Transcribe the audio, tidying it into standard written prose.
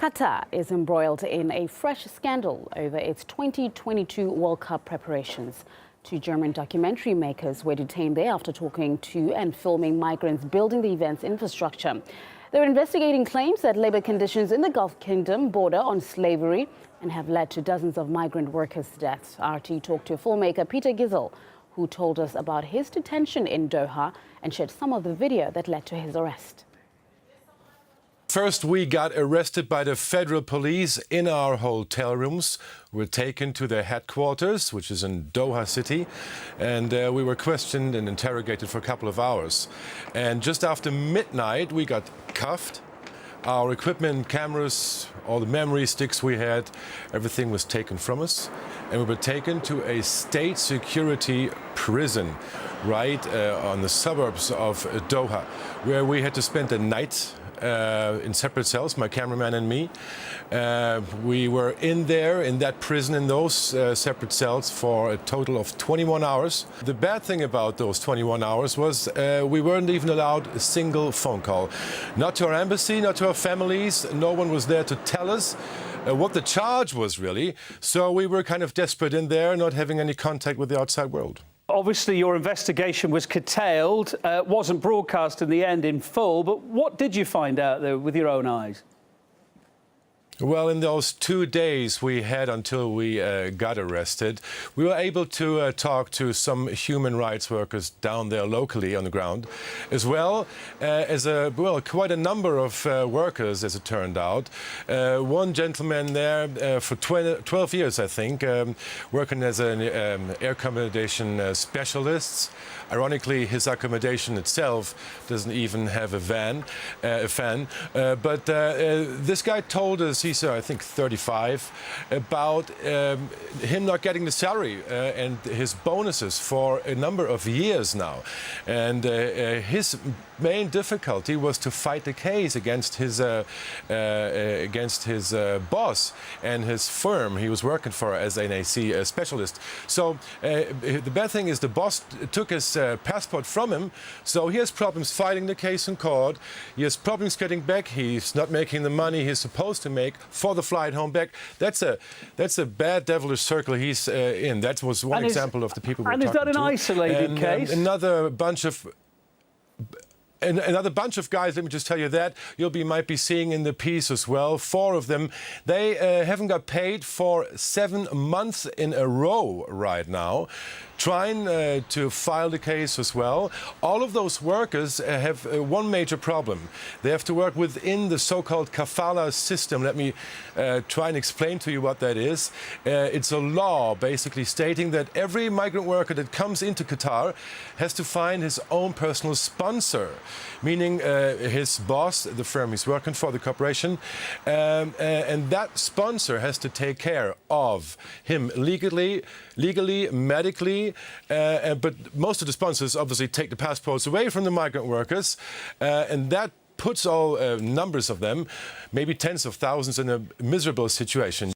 Qatar is embroiled in a fresh scandal over its 2022 World Cup preparations. Two German documentary makers were detained there after talking to and filming migrants building the event's infrastructure. They're investigating claims that labor conditions in the Gulf Kingdom border on slavery and have led to dozens of migrant workers' deaths. RT talked to filmmaker Peter Giesel, who told us about his detention in Doha and shared some of the video that led to his arrest. First, we got arrested by the federal police in our hotel rooms. We were taken to their headquarters, which is in Doha city, and we were questioned and interrogated for a couple of hours. And just after midnight, we got cuffed. Our equipment, cameras, all the memory sticks we had, everything was taken from us. And we were taken to a state security prison right on the suburbs of Doha, where we had to spend the night in separate cells, my cameraman and me. We were in that prison, in those separate cells for a total of 21 hours. The bad thing about those 21 hours was we weren't even allowed a single phone call. Not to our embassy, not to our families. No one was there to tell us what the charge was really. So we were kind of desperate in there, not having any contact with the outside world. Obviously, your investigation was curtailed, wasn't broadcast in the end in full, but what did you find out there with your own eyes? Well, in those 2 days we had until we got arrested, we were able to talk to some human rights workers down there locally on the ground, as well as quite a number of workers, as it turned out. One gentleman there for 12 years, I think, working as an air accommodation specialist. Ironically, his accommodation itself doesn't even have a fan. But this guy told us, he's I think 35, about him not getting the salary and his bonuses for a number of years now. And his main difficulty was to fight the case against his boss and his firm he was working for as an AC specialist. So the bad thing is the boss took his passport from him, so he has problems fighting the case in court. He has problems getting back. He's not making the money he's supposed to make for the flight home back. That's a bad devilish circle he's in. That was one example of the people we're talking to. And is that an isolated case? Another bunch of guys, let me just tell you that, might be seeing in the piece as well. 4 of them, they haven't got paid for 7 months in a row right now, trying to file the case as well. All of those workers have one major problem. They have to work within the so-called kafala system. Let me try and explain to you what that is. It's a law basically stating that every migrant worker that comes into Qatar has to find his own personal sponsor, meaning his boss, the firm he's working for, the corporation, and that sponsor has to take care of him legally, medically, but most of the sponsors obviously take the passports away from the migrant workers, and that puts all numbers of them, maybe tens of thousands, in a miserable situation.